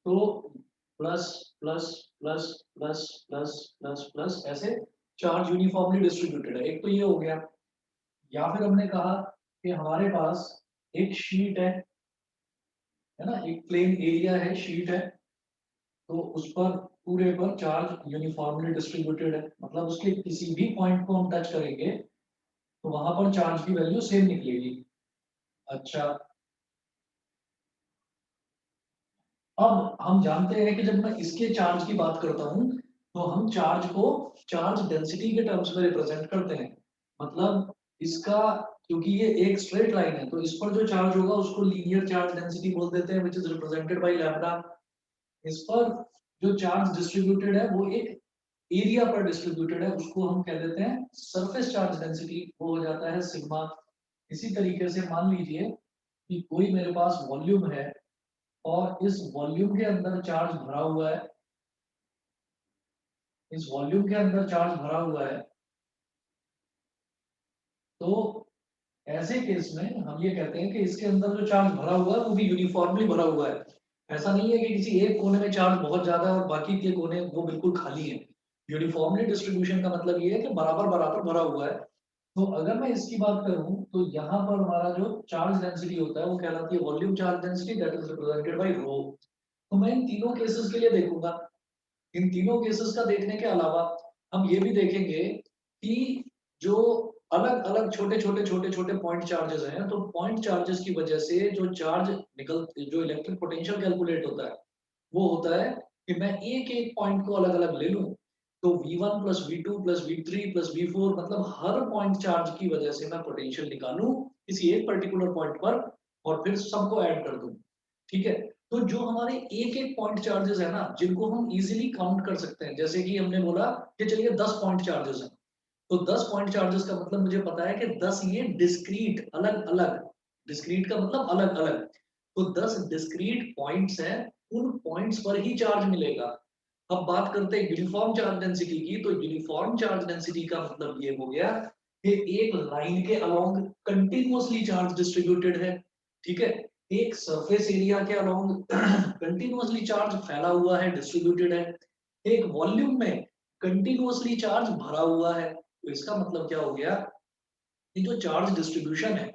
तो plus plus plus plus plus plus plus ऐसे charge uniformly distributed है। एक तो ये हो गया, या फिर हमने कहा कि हमारे पास एक शीट है ना, एक प्लेन एरिया है, शीट है, तो उस पर पूरे पर चार्ज यूनिफॉर्मली डिस्ट्रीब्यूटेड है, मतलब उसके किसी भी पॉइंट को हम टच करेंगे तो वहां पर चार्ज की वैल्यू सेम निकलेगी। अच्छा, अब हम जानते हैं कि जब मैं इसके चार्ज की बात करता हूं तो हम चार्ज को चार्ज डेंसिटी के टर्म्स में रिप्रेजेंट करते हैं। मतलब इसका, क्योंकि ये एक स्ट्रेट लाइन है तो इस पर जो चार्ज होगा उसको लीनियर चार्ज डेंसिटी बोल देते हैं, which is represented by lambda. इस पर जो चार्ज डिस्ट्रीब्यूटेड है वो एक एरिया पर डिस्ट्रीब्यूटेड है, उसको हम कह देते हैं सरफेस चार्ज डेंसिटी, वो हो जाता है सिग्मा। इसी तरीके से मान लीजिए कि कोई मेरे पास वॉल्यूम है और इस वॉल्यूम के अंदर चार्ज भरा हुआ है, इस वॉल्यूम के अंदर चार्ज भरा हुआ है, तो ऐसे केस में हम ये कहते हैं कि इसके अंदर जो चार्ज भरा हुआ है वो भी यूनिफॉर्मली भरा हुआ है। ऐसा नहीं है कि किसी एक कोने में चार्ज बहुत ज्यादा है और बाकी के कोने वो बिल्कुल खाली है। यूनिफॉर्मली डिस्ट्रीब्यूशन का मतलब ये है कि बराबर बराबर भरा हुआ है। तो अगर मैं इसकी बात करूं तो यहाँ पर हमारा जो चार्ज डेंसिटी होता है वो कहलाती है volume charge density, that is represented by rho. तो मैं इन तीनों केसेस के लिए देखूंगा। इन तीनों केसेस का देखने के अलावा हम ये भी देखेंगे कि जो अलग अलग छोटे छोटे छोटे छोटे पॉइंट चार्जेस हैं, तो पॉइंट चार्जेस की वजह से जो चार्ज निकल, जो इलेक्ट्रिक पोटेंशियल कैलकुलेट होता है वो होता है कि मैं एक एक पॉइंट को अलग अलग ले लूं। तो V1 plus V2 plus V3 plus V4, मतलब हर पॉइंट चार्ज की वजह से मैं पोटेंशियल निकालूं किसी एक पर्टिकुलर पॉइंट पर और फिर सबको ऐड कर दूं। ठीक है, तो जो हमारे एक एक पॉइंट चार्जेस है ना, जिनको हम इजीली काउंट कर सकते हैं, जैसे कि हमने बोला कि चलिए 10 पॉइंट चार्जेस हैं, तो 10 पॉइंट चार्जेस का मतलब मुझे पता है कि 10 ये डिस्क्रीट अलग अलग, डिस्क्रीट का मतलब अलग अलग, तो 10 डिस्क्रीट पॉइंट्स हैं, उन पॉइंट्स पर ही चार्ज मिलेगा। अब बात करते हैं यूनिफॉर्म चार्ज डेंसिटी की, तो यूनिफॉर्म चार्ज डेंसिटी का मतलब ये हो गया कि एक लाइन के अलोंग कंटिन्यूअसली चार्ज डिस्ट्रीब्यूटेड है। ठीक है, एक सरफेस एरिया के अलोंग कंटिन्यूअसली चार्ज फैला हुआ है, डिस्ट्रीब्यूटेड है, एक वॉल्यूम में कंटिन्यूअसली चार्ज भरा हुआ है। तो इसका मतलब क्या हो गया, ये जो चार्ज डिस्ट्रीब्यूशन है,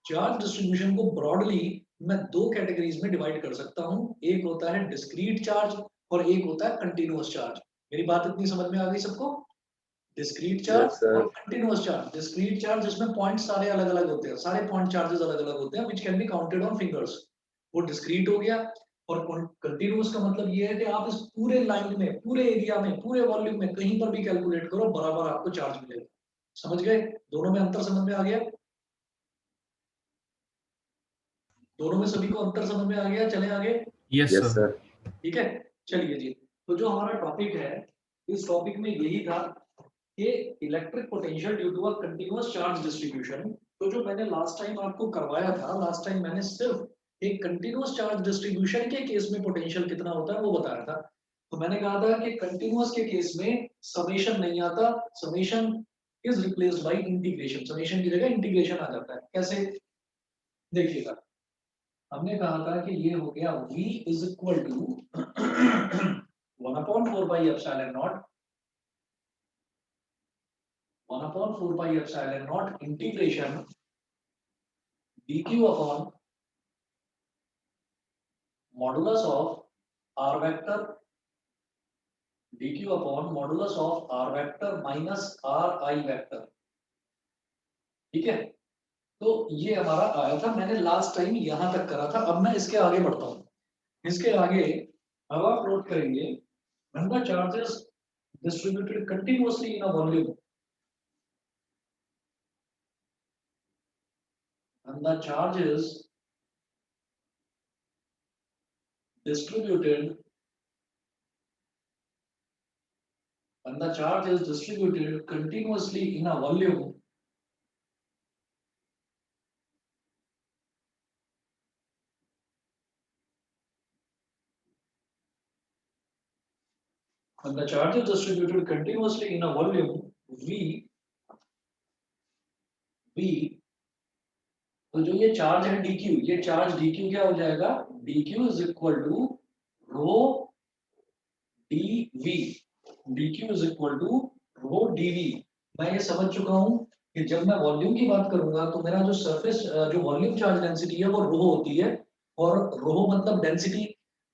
चार्ज डिस्ट्रीब्यूशन को ब्रॉडली मैं दो कैटेगरीज में डिवाइड कर सकता हूं। एक होता है डिस्क्रीट चार्ज और एक होता है कंटिन्यूअस चार्ज। मेरी बात इतनी समझ में आ गई सबको? डिस्क्रीट चार्ज यस और sir. Continuous charge. Discrete charge जिसमें पॉइंट सारे अलग अलग होते हैं, सारे पॉइंट चार्जेस अलग अलग होते हैं, which can be counted on fingers, वो डिस्क्रीट हो गया। और कंटिन्यूअस का मतलब ये है कि आप इस पूरे लाइन में, पूरे एरिया में, पूरे वॉल्यूम में कहीं पर भी कैलकुलेट करो, बराबर आपको चार्ज मिलेगा। समझ गए? दोनों में अंतर समझ में आ गया? दोनों में सभी को अंतर समझ में आ गया? चले आगे। Yes yes sir. सर। ठीक है, चलिए जी। तो जो हमारा टॉपिक है, इस टॉपिक में यही था कि electric potential due to a continuous charge distribution. तो जो मैंने लास्ट टाइम आपको करवाया था, लास्ट टाइम मैंने सिर्फ एक कंटीन्यूअस चार्ज डिस्ट्रीब्यूशन के केस में पोटेंशियल कितना होता है वो बताया था। तो मैंने कहा था कि कंटीन्यूअस के केस में समेशन नहीं आता, summation is replaced by integration, summation की जगह इंटीग्रेशन आ जाता है। कैसे? देखिएगा, हमने कहा था कि ये हो गया v is equal to 1/4 pi epsilon naught, 1/4 pi epsilon naught integration dq upon modulus of r vector, dq upon modulus of r vector minus r i vector. ठीक है, तो ये हमारा आया था, मैंने लास्ट टाइम यहां तक करा था। अब मैं इसके आगे बढ़ता हूं। इसके आगे अब आप नोट करेंगे, when the charge is distributed continuously in a volume, and the charge is distributed, when the charge is distributed continuously in a volume, when the charge is distributed continuously in a volume v, तो जो ये charge है dq, ये charge dq क्या हो जाएगा, dq is equal to rho dv, dq is equal to rho dv। मैं ये समझ चुका हूं कि जब मैं वॉल्यूम की बात करूंगा तो मेरा जो सरफेस जो वॉल्यूम चार्ज डेंसिटी है वो रो होती है, और रो मतलब डेंसिटी।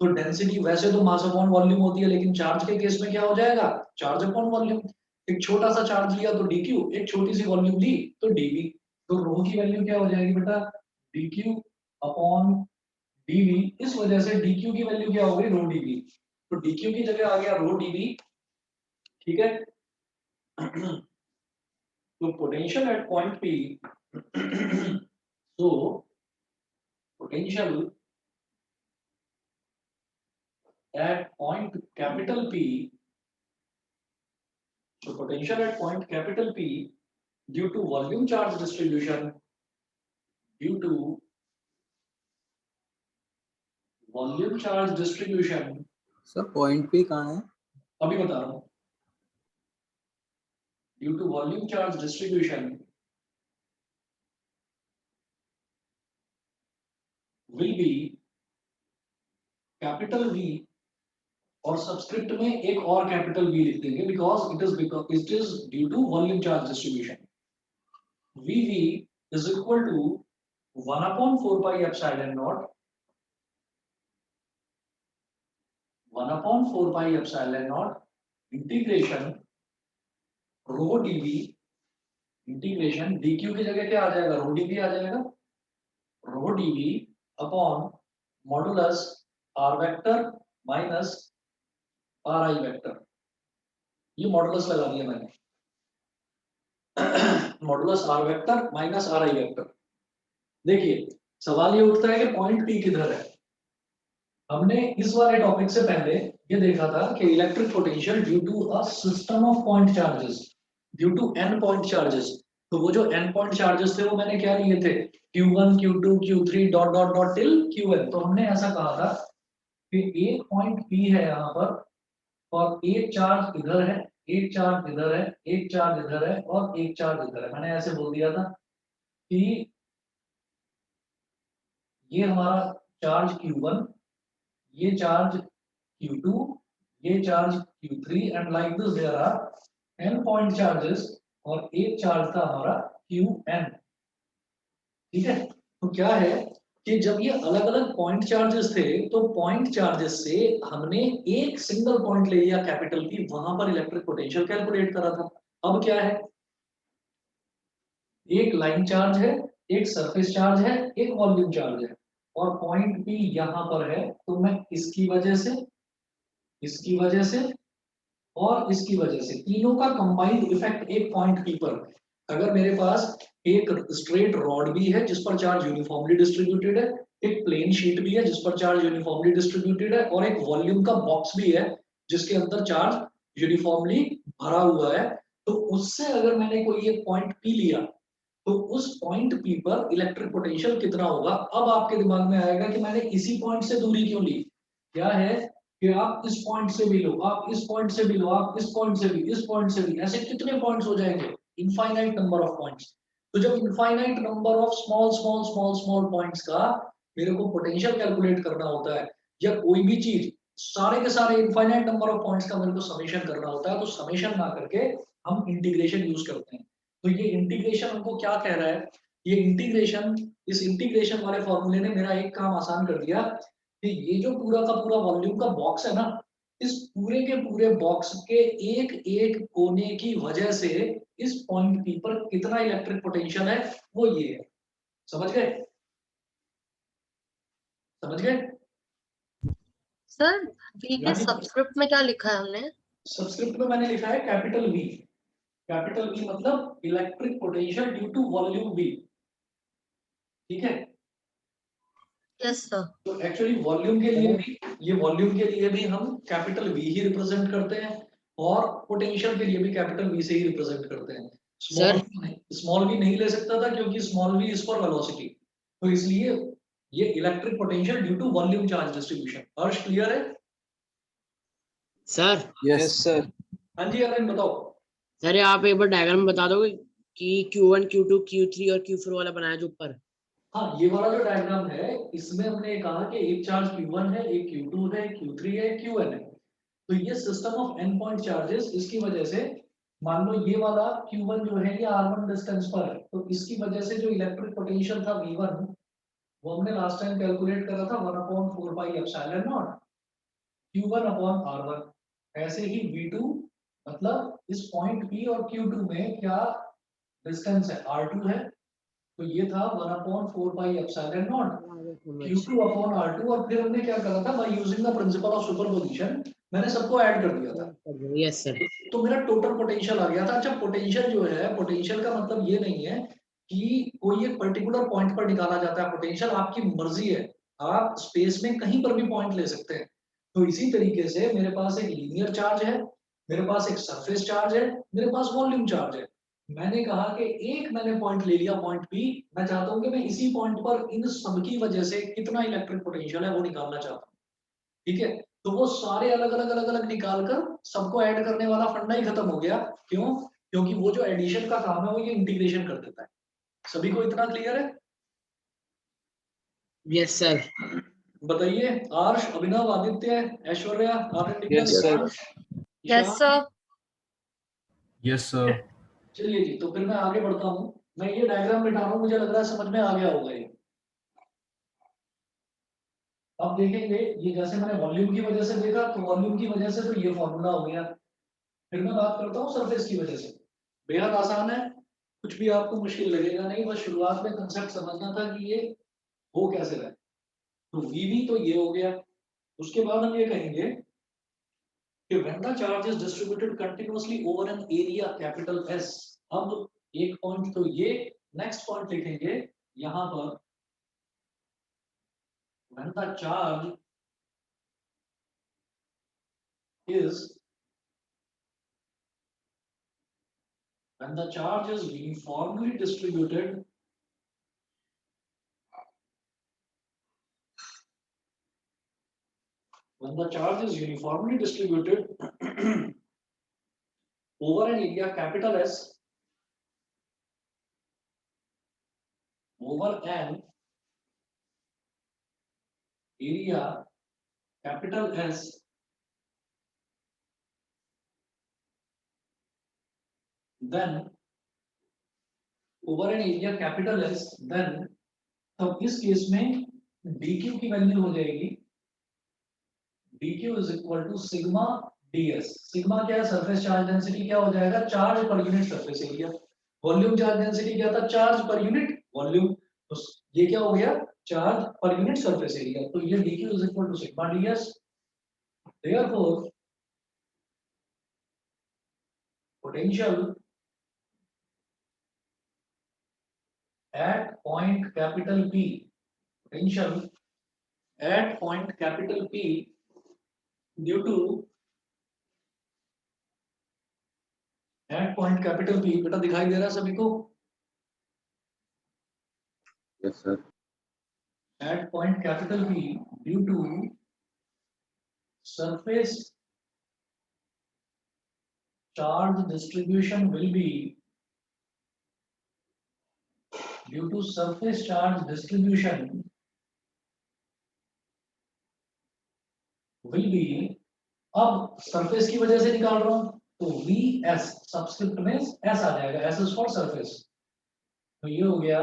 तो डेंसिटी वैसे तो मास अपॉन वॉल्यूम होती है, लेकिन चार्ज के केस में क्या हो जाएगा, चार्ज अपॉन वॉल्यूम। एक छोटा सा चार्ज लिया तो dq, एक छोटी सी वॉल्यूम ली तो dv। तो रो की वैल्यू क्या हो जाएगी बेटा, dq अपॉन dv। इस वजह से dq की वैल्यू क्या हो गई, रो dv। तो dq की जगह आ गया रो dv, ठीक है। तो potential at point P, so potential at point capital P, so potential at point capital P due to volume charge distribution, due to volume charge distribution, sir point P कहाँ है? अभी बता रहा हूं, due to volume charge distribution will be capital V, और subscript में एक और कैपिटल V लिख देंगे because it is due to volume charge distribution. VV is equal to 1 upon 4 pi epsilon naught, 1 upon 4 pi epsilon naught integration row dv, integration dq की जगह क्या आ जाएगा, रो dv आ जाएगा, रो dv upon modulus r vector minus ri vector. ये modulus लगा दिया मैंने, modulus r vector minus ri vector. देखिए सवाल ये उठता है कि पॉइंट P किधर है। हमने इस वाले टॉपिक से पहले ये देखा था कि electric potential due to a system of point charges, due to n point charges. तो वो जो n पॉइंट चार्जेस थे वो मैंने क्या लिए थे, q1 q2 q3 dot dot dot till qn। तो हमने ऐसा कहा था कि एक पॉइंट P है यहाँ पर, और एक चार्ज इधर है, एक चार्ज इधर है, एक चार्ज इधर है, और एक चार्ज इधर है। मैंने ऐसे बोल दिया था कि ये हमारा चार्ज q1, ये चार्ज q2, ये charge q3, and like this there are n point charges, और एक चार्ज था हमारा qn। ठीक है, तो क्या है कि जब ये अलग अलग पॉइंट चार्जेस थे तो पॉइंट चार्जेस से हमने एक सिंगल पॉइंट ले लिया कैपिटल P, वहां पर इलेक्ट्रिक पोटेंशियल कैलकुलेट करा था। अब क्या है, एक लाइन चार्ज है, एक सरफेस चार्ज है, एक वॉल्यूम चार्ज है, और पॉइंट P यहां पर है। तो मैं इसकी वजह से, इसकी वजह से और इसकी वजह से, तीनों का कंबाइंड इफेक्ट एक पॉइंट P पर। अगर मेरे पास एक स्ट्रेट रॉड भी है जिस पर चार्ज यूनिफॉर्मली डिस्ट्रीब्यूटेड है, एक प्लेन शीट भी है जिस पर चार्ज यूनिफॉर्मली डिस्ट्रीब्यूटेड है, और एक वॉल्यूम का बॉक्स भी है जिसके अंदर चार्ज यूनिफॉर्मली भरा हुआ है, तो उससे अगर मैंने कोई एक पॉइंट P लिया तो उस पॉइंट P पर इलेक्ट्रिक पोटेंशियल कितना होगा। अब आपके दिमाग में आएगा कि मैंने इसी पॉइंट से दूरी क्यों ली। क्या है कि आप इस पॉइंट से भी लो, आप इस पॉइंट से भी लो, आप इस पॉइंट से भी, इस पॉइंट से भी, ऐसे कितने पॉइंट्स हो जाएंगे, इनफाइनाइट नंबर ऑफ पॉइंट्स। तो जब infinite number of small small small small points का मेरे को पोटेंशियल कैलकुलेट करना होता है, या कोई भी चीज सारे के सारे इनफाइनाइट नंबर ऑफ पॉइंट्स का मेरे को समेशन करना होता है, तो समेशन ना करके हम इंटीग्रेशन यूज करते हैं। तो ये इंटीग्रेशन हमको क्या कह रहा है, ये इंटीग्रेशन, इस इंटीग्रेशन वाले फॉर्मूले ने मेरा एक काम आसान कर दिया कि ये जो पूरा का पूरा वॉल्यूम का बॉक्स है ना, इस पूरे के पूरे बॉक्स के एक एक कोने की वजह से इस पॉइंट P पर कितना इलेक्ट्रिक पोटेंशियल है वो ये है। समझ गए, समझ गए। सर वी के सबस्क्रिप्ट में क्या लिखा है हमने? सबस्क्रिप्ट में मैंने लिखा है कैपिटल V। कैपिटल V मतलब electric potential due to volume V। ठीक है, यस सर। तो एक्चुअली वॉल्यूम के लिए भी, ये वॉल्यूम के लिए भी हम कैपिटल V ही रिप्रेजेंट करते हैं, और पोटेंशियल के लिए भी कैपिटल V से ही रिप्रेजेंट करते हैं। स्मॉल v नहीं ले सकता था क्योंकि small v is for velocity, तो इसलिए ये electric potential due to volume charge distribution. Harsh clear है सर? Yes sir. हाँ जी अरविंद बताओ। सर आप एक बार डायग्राम बता दोगे कि Q1 Q2 Q3 और Q4 वाला बनाया जो ऊपर? हाँ, ये वाला जो डायग्राम है इसमें हमने कहा कि एक चार्ज Q1 है, एक Q2 है, Q3 है, Qn है। तो ये system of n point charges, इसकी वजह से मान लो ये वाला Q1 जो है ये R1 डिस्टेंस पर है, तो इसकी वजह से जो इलेक्ट्रिक पोटेंशियल था V1 वो हमने लास्ट टाइम कैलकुलेट करा था 1/4 pi epsilon not Q1 upon R1। ऐसे ही V2 मतलब इस पॉइंट P और Q2 में क्या डिस्टेंस है, R2 है, तो ये था 1/4 pi epsilon not Q2 upon R2। और फिर हमने क्या करा था, by using the principle of superposition मैंने सबको ऐड कर दिया था। Yes sir. तो मेरा टोटल पोटेंशियल आ गया था। अच्छा, पोटेंशियल जो है, पोटेंशियल का मतलब ये नहीं है कि कोई एक पर्टिकुलर पॉइंट पर निकाला जाता है पोटेंशियल, आपकी मर्जी है, आप स्पेस में कहीं पर भी पॉइंट ले सकते हैं। तो इसी तरीके से मेरे पास एक लीनियर चार्ज है, मेरे पास एक सरफेस चार्ज है, मेरे पास वॉल्यूम चार्ज है। मैंने कहा कि एक मैंने पॉइंट ले लिया, पॉइंट पी, मैं चाहता हूं कि मैं इसी पॉइंट पर इन सबकी वजह से कितना इलेक्ट्रिक पोटेंशियल है वो निकालना चाहता हूँ। ठीक है, तो वो सारे अलग अलग अलग अलग निकाल कर सबको ऐड करने वाला फंडा ही खत्म हो गया। क्यों? क्योंकि वो जो एडिशन का काम है वो ये इंटीग्रेशन कर देता है। सभी को इतना क्लियर है? Yes sir. बताइए, Arsh, Abhinav, Aditya, Aishwarya, Aditya, Yes, sir. Yes Ishan. Sir. Yes sir. चलिए जी, तो फिर मैं आगे बढ़ता हूँ। मैं ये डायग्राम मिटा रहा हूँ, मुझे लग रहा है समझ में आ गया होगा ये। अब देखेंगे, ये जैसे मैंने वॉल्यूम की वजह से देखा, तो वॉल्यूम की वजह से तो ये फॉर्मूला हो गया। फिर मैं बात करता हूँ सरफेस की वजह से। बेहद आसान है, कुछ भी आपको मुश्किल लगेगा नहीं, बस शुरुआत में कंसेप्ट समझना था कि ये हो कैसे रहा है। तो वीवी तो ये हो गया। उसके बाद हम ये कहेंगे कि when the charge is distributed continuously over an area capital S। अब एक पॉइंट तो ये, नेक्स्ट पॉइंट लिखेंगे यहां पर, when the charge is uniformly distributed over an area capital S, over an area capital S, then over an area capital S, then तब इस case में dq की वैल्यू हो जाएगी dq is equal to sigma ds। Sigma क्या है? Surface charge density. क्या हो जाएगा? Charge per unit surface area. Volume charge density क्या था? Charge per unit volume. तो ये क्या हो गया? Charge per unit surface area. तो ये dq is equal to sigma ds। therefore potential at point capital P, potential at point capital P due to at point capital P, बेटा दिखाई दे रहा है सभी को? Yes, sir. At point capital P due to surface charge distribution will be, due to surface charge distribution will be, अब surface की वजह से निकाल रहा हूं तो Vs सबस्क्रिप्ट में S आ जाएगा, S is for surface। तो ये हो गया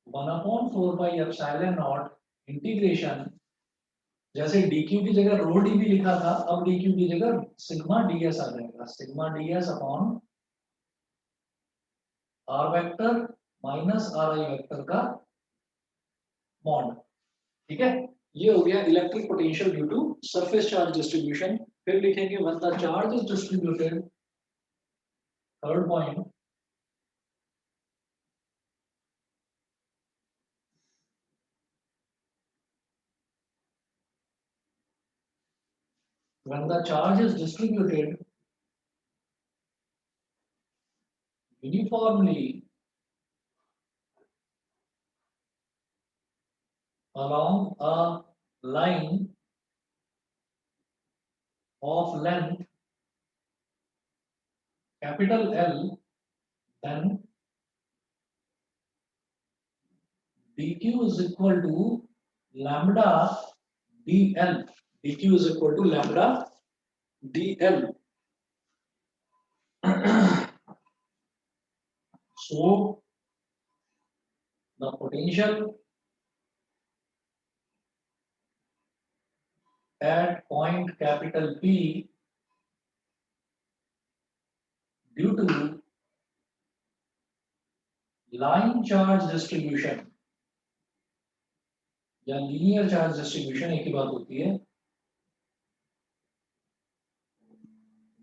1/4 पाई एप्सिलॉन नॉट इंटीग्रेशन, जैसे dq की जगह रो dv लिखा था, अब dq की जगह सिग्मा ds आ जाएगा, sigma ds upon r vector minus ri vector का मॉड। ठीक है, ये हो गया electric potential due to surface charge distribution. फिर लिखेंगे when the charge is distributed, third point, when the charge is distributed uniformly along a line of length capital L, then dq is equal to lambda dl. dq is equal to lambda dl. So the potential at point capital P due to line charge distribution या linear charge distribution एक ही बात होती है,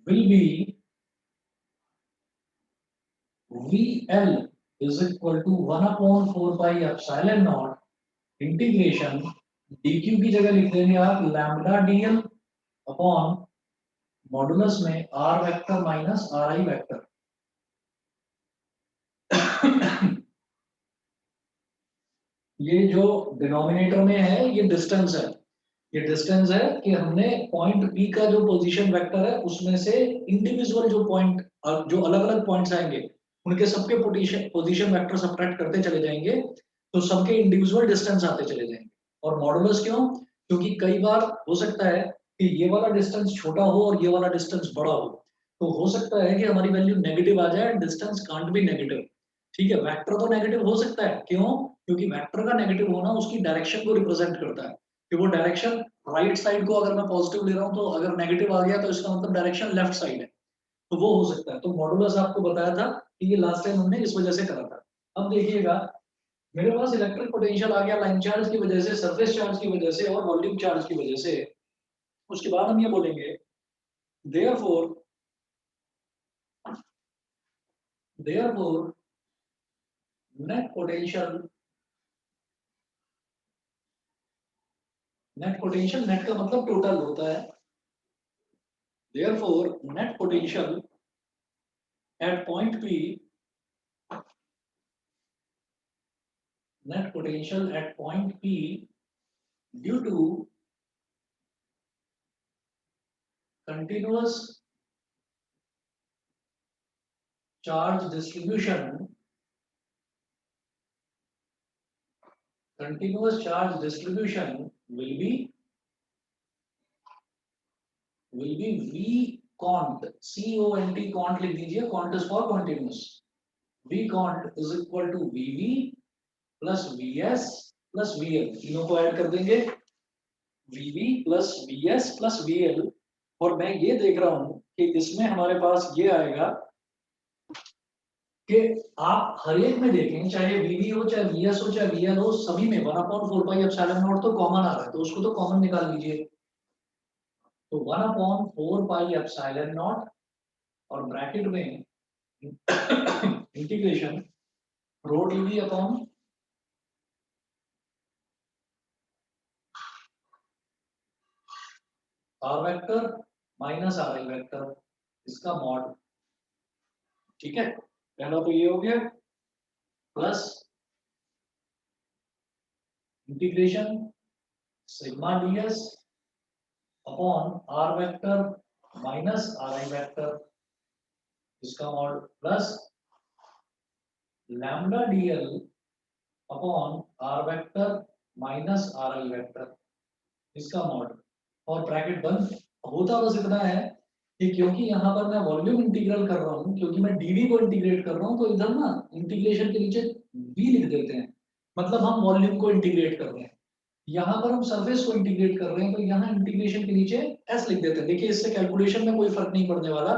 will be VL is equal to 1/4 pi epsilon naught integration dq की जगह लिख देंगे आप लैम्बडा dl अपॉन मॉडुलस में r vector minus ri vector. ये जो डिनोमिनेटर में है ये डिस्टेंस है, ये डिस्टेंस है कि हमने पॉइंट P का जो पोजीशन वेक्टर है उसमें से इंडिविजुअल जो पॉइंट जो अलग अलग पॉइंट्स आएंगे उनके सबके पोजीशन वेक्टर सब्ट्रैक्ट करते चले जाएंगे तो सबके इंडिविजुअल डिस्टेंस आते चले जाएंगे। और मॉडुलस क्यों? क्योंकि कई बार हो सकता है कि ये वाला डिस्टेंस छोटा हो और ये वाला डिस्टेंस बड़ा हो, तो हो सकता है कि हमारी वैल्यू नेगेटिव आ जाए, डिस्टेंस कांट बी नेगेटिव। ठीक है, वेक्टर तो नेगेटिव हो सकता है, क्यों? क्योंकि वेक्टर का नेगेटिव होना उसकी डायरेक्शन को रिप्रेजेंट करता है कि वो डायरेक्शन राइट साइड को अगर मैं पॉजिटिव ले रहा हूँ तो अगर नेगेटिव आ गया तो इसका मतलब डायरेक्शन लेफ्ट साइड है, तो वो हो सकता है। तो मॉडुलस आपको बताया था कि ये लास्ट टाइम हमने इस वजह से करा था। अब देखिएगा मेरे पास इलेक्ट्रिक पोटेंशियल आ गया लाइन चार्ज की वजह से, सरफेस चार्ज की वजह से और वॉल्यूम चार्ज की वजह से। उसके बाद हम ये बोलेंगे therefore net potential नेट का मतलब टोटल होता है, therefore net potential at point P due to continuous charge distribution will be V cont, C-O-N-T, cont लिख दीजिए, cont is for continuous, V cont is equal to VV plus VS plus VL, तीनों को add कर देंगे, VV plus VS plus VL। और मैं ये देख रहा हूं कि इसमें हमारे पास ये आएगा कि आप हर एक में देखें, चाहे VV हो चाहे VS हो चाहे VL हो, सभी में 1/4 पाई एप्सिलॉन नॉट तो कॉमन आ रहा है, तो उसको तो कॉमन निकाल लीजिए। तो 1/4 पाई एप्सिलॉन नॉट और ब्रैकेट में integration rho dV upon r vector minus ri vector, इसका मॉड। ठीक है, पहला तो ये हो गया, plus integration sigma ds upon r vector minus ri vector, इसका mod, plus lambda dl upon r vector minus ri vector, इसका मॉड। और ब्रैकेट बंद। होता बस इतना है कि क्योंकि यहाँ पर मैं वॉल्यूम इंटीग्रल कर रहा हूँ, क्योंकि मैं dv को इंटीग्रेट कर रहा हूँ, तो इधर ना इंटीग्रेशन के नीचे v लिख देते हैं, मतलब हम वॉल्यूम को इंटीग्रेट कर रहे हैं। यहाँ पर हम सरफेस को इंटीग्रेट कर रहे हैं, तो यहाँ इंटीग्रेशन के नीचे s लिख देते हैं। देखिए इससे कैलकुलेशन में कोई फर्क नहीं पड़ने वाला।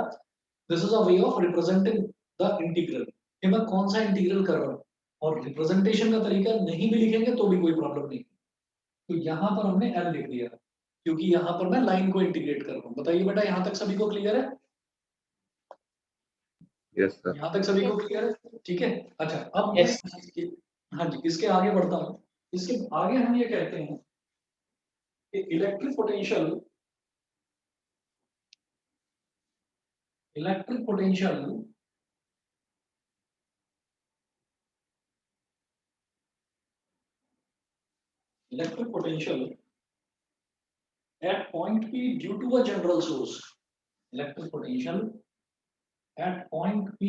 This is a way of representing the integral कि मैं कौन सा इंटीग्रल कर रहा हूँ, और रिप्रेजेंटेशन का तरीका नहीं भी लिखेंगे तो भी कोई प्रॉब्लम नहीं। तो यहाँ पर हमने l लिख दिया क्योंकि यहाँ पर मैं लाइन को इंटीग्रेट कर रहा हूँ। बताइए बेटा, यहाँ तक सभी को क्लियर है? Yes sir. यहाँ तक सभी को क्लियर है? ठीक है, अच्छा अब Yes. हाँ जी, इसके आगे बढ़ता हूँ। इसके आगे हम ये कहते हैं कि electric potential at point P due to a general source, electric potential at point P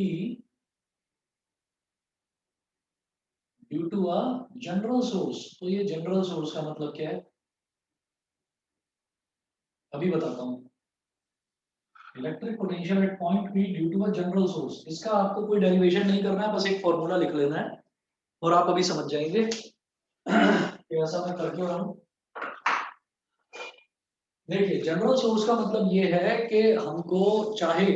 due to a general source. तो ये जनरल सोर्स का मतलब क्या है अभी बताता हूँ। Electric potential at point P due to a general source, इसका आपको कोई डेरिवेशन नहीं करना है, बस एक फॉर्मूला लिख लेना है और आप अभी समझ जाएंगे कि ऐसा मैं कर क्यों रहा हूँ। देखिए जनरल सोर्स का मतलब ये है कि हमको चाहे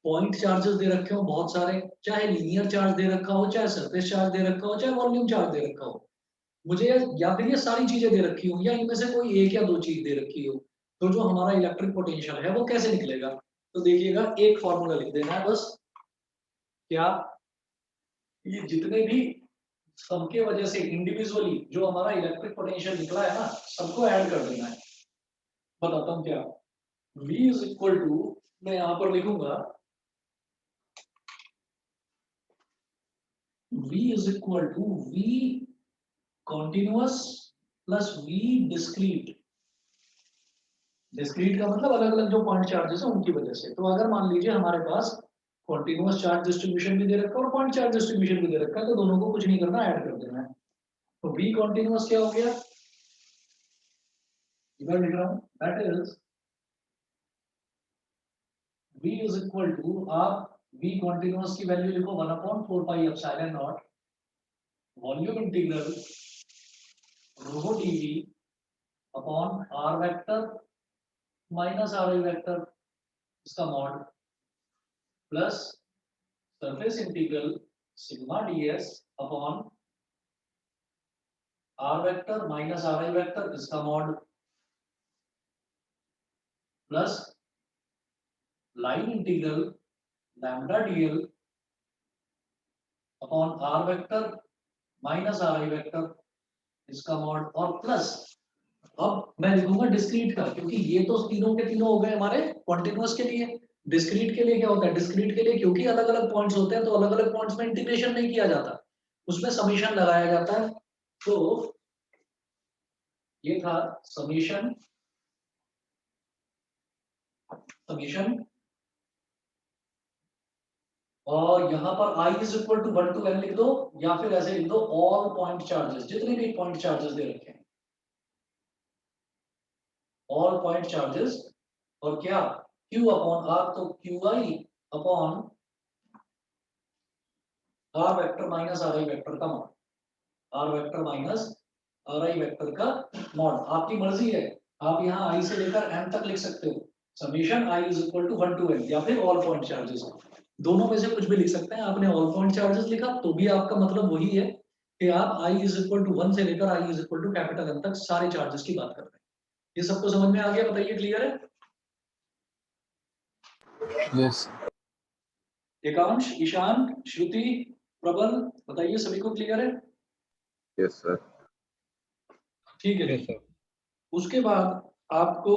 पॉइंट चार्जेस दे रखे हो बहुत सारे, चाहे लीनियर चार्ज दे रखा हो, चाहे सरफेस चार्ज दे रखा हो, चाहे वॉल्यूम चार्ज दे रखा हो, मुझे या फिर ये सारी चीजें दे रखी हो या इनमें से कोई एक या दो चीज दे रखी हो, तो जो हमारा इलेक्ट्रिक पोटेंशियल है वो कैसे निकलेगा। तो देखिएगा एक फॉर्मूला लिख देना है बस, क्या ये जितने भी सबके वजह से इंडिविजुअली जो हमारा इलेक्ट्रिक पोटेंशियल निकला है ना, सबको ऐड कर देना है। बताता हूँ क्या। V इज इक्वल टू, मैं यहां पर लिखूंगा V is equal to V continuous plus V discrete. Discrete का मतलब अलग अलग जो पॉइंट चार्जेस है उनकी वजह से। तो अगर मान लीजिए हमारे पास कॉन्टिन्यूअस चार्ज डिस्ट्रीब्यूशन भी दे रखा है और पॉइंट चार्ज डिस्ट्रीब्यूशन भी दे रखा है, तो दोनों को कुछ नहीं करना, ऐड कर देना है। तो V कॉन्टिन्यूअस क्या हो गया, इधर लिख रहा हूं, that is V is equal to, आप V कॉन्टिन्यूअस की वैल्यू लिखो 1/4 pi epsilon nought volume integral rho dV upon r vector minus r i vector इसका mod plus surface integral sigma ds upon r vector minus r i vector इसका mod plus line integral lambda dl upon r vector minus r i vector इसका mod और plus, अब मैं लिखूंगा discrete का, क्योंकि ये तो तीनों के तीनों हो गए हमारे कॉन्टिन्यूअस के लिए। डिस्क्रीट के लिए क्या होता है, डिस्क्रीट के लिए क्योंकि अलग अलग पॉइंट्स होते हैं तो अलग अलग पॉइंट्स में इंटीग्रेशन नहीं किया जाता, उसमें समीशन लगाया जाता है। तो ये था समीशन, समीशन, और यहाँ पर i is equal to 1 to n लिख दो, या फिर ऐसे लिख दो ऑल पॉइंट चार्जेस, जितने भी पॉइंट चार्जेस दे रखे हैं ऑल पॉइंट चार्जेस, और क्या q अपॉन r, तो qi upon r vector minus r i vector का mod, r vector minus r i vector का मॉड। आपकी मर्जी है, आप यहाँ i से लेकर n तक लिख सकते हो, summation i is equal to 1 to n, या फिर ऑल पॉइंट चार्जेस, दोनों में से कुछ भी लिख सकते हैं। आपने ऑल पॉइंट चार्जेस लिखा तो भी आपका मतलब वही है कि आप i इज इक्वल टू 1 से लेकर i is equal to capital N तक सारे चार्जेस की बात कर रहे हैं। ये सबको समझ में आ गया, बताइए क्लियर है। यस एकांश, ईशान, श्रुति, प्रबल, बताइए सभी को क्लियर है। Yes sir. ठीक है जी। उसके बाद आपको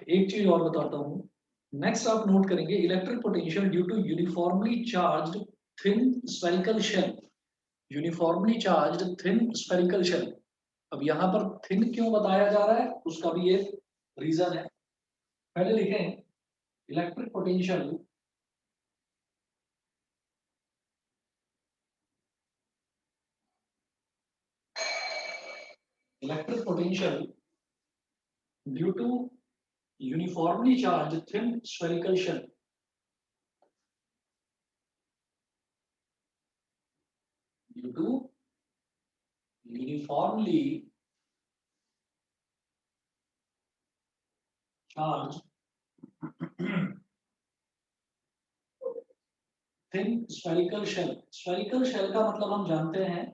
एक चीज और बताता हूँ। नेक्स्ट आप नोट करेंगे electric potential due to uniformly charged thin spherical shell. Uniformly charged thin spherical shell. अब यहाँ पर थिन क्यों बताया जा रहा है, उसका भी एक रीजन है। पहले लिखें electric potential due to uniformly charged thin spherical shell. Due to uniformly charged thin spherical shell. Spherical shell का मतलब हम जानते हैं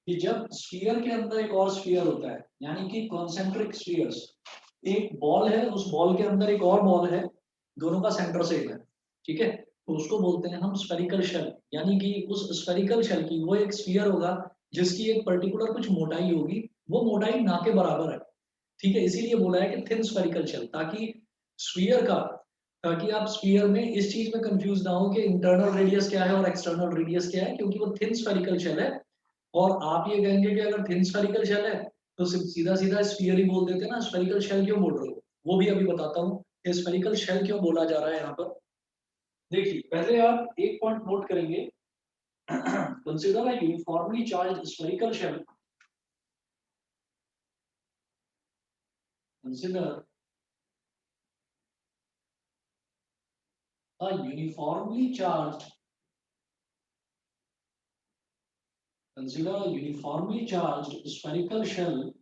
कि जब स्फीयर के अंदर एक और स्फीयर होता है, यानी कि कॉन्सेंट्रिक स्फीयर्स, एक बॉल है, उस बॉल के अंदर एक और बॉल है, दोनों का सेंटर सेम है, ठीक है, तो उसको बोलते हैं हम स्फेरिकल शेल। यानी कि उस स्फेरिकल शेल की, वो एक स्फीयर होगा जिसकी एक पर्टिकुलर कुछ मोटाई होगी, वो मोटाई ना के बराबर है, ठीक है, इसीलिए बोला है कि थिन स्फेरिकल शेल, ताकि स्फीयर का, ताकि आप स्फीयर में इस चीज में कंफ्यूज ना हो कि इंटरनल रेडियस क्या है और एक्सटर्नल रेडियस क्या है, क्योंकि वो थिन स्फेरिकल शेल है। और आप ये कहेंगे कि अगर थिन स्फेरिकल शेल है तो सीधा सीधा स्फीयर ही बोल देते हैं ना, स्फेरिकल शेल क्यों बोल रहे हो, वो भी अभी बताता हूँ कि स्फेरिकल शेल क्यों बोला जा रहा है यहाँ पर। देखिए पहले आप एक पॉइंट नोट करेंगे consider a uniformly charged spherical shell. Consider a uniformly charged. Consider a uniformly charged spherical shell.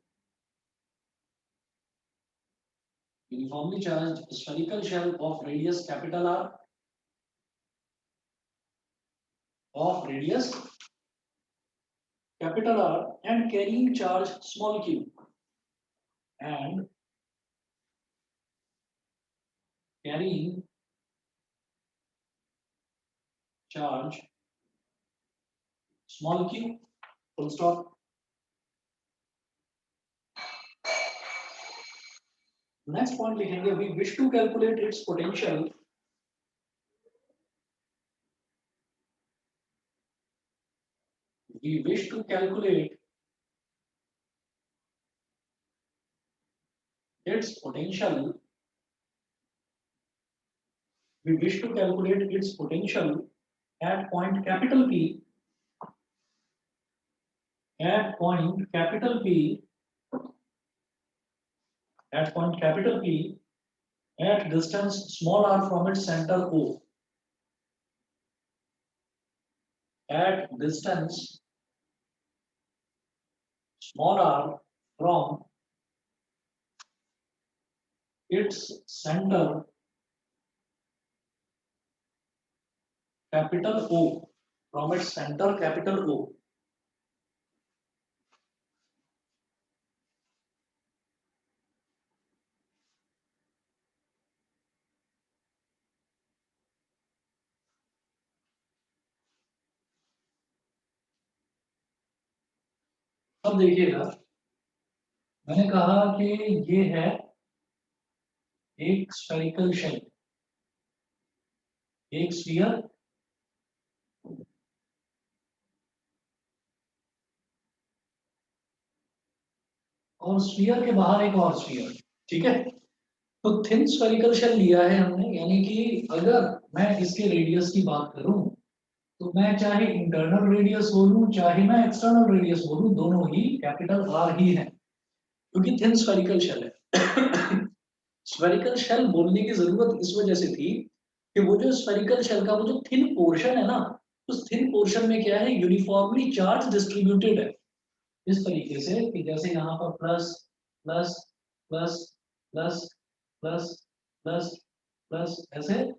Uniformly charged spherical shell of radius capital R. Of radius capital R and carrying charge small q. And carrying charge small q. Full stop. Next point लिखेंगे, we wish to calculate its potential. We wish to calculate its potential. We wish to calculate its potential at point capital P. At point capital P. At point capital P. At distance small r from its center O. At distance small r from its center capital O. From its center capital O. अब देखिएगा, मैंने कहा कि ये है एक spherical shell, एक sphere और स्फीयर के बाहर एक और स्फीयर, ठीक है। तो थिन स्फेरिकल शेल लिया है हमने, यानी कि अगर मैं इसके रेडियस की बात करूं तो मैं चाहे इंटरनल रेडियस बोलूं चाहे मैं एक्सटर्नल रेडियस बोलूं, दोनों ही कैपिटल आर ही है, क्योंकि थिन स्फेरिकल शेल है। स्फेरिकल शेल बोलने की जरूरत इस वजह से थी कि वो जो स्फेरिकल शेल का वो जो थिन पोर्शन है ना, उस थिन पोर्शन में क्या है, यूनिफॉर्मली चार्ज डिस्ट्रीब्यूटेड है। इस तरीके से कि जैसे यहाँ पर plus plus plus plus plus plus plus, ऐसे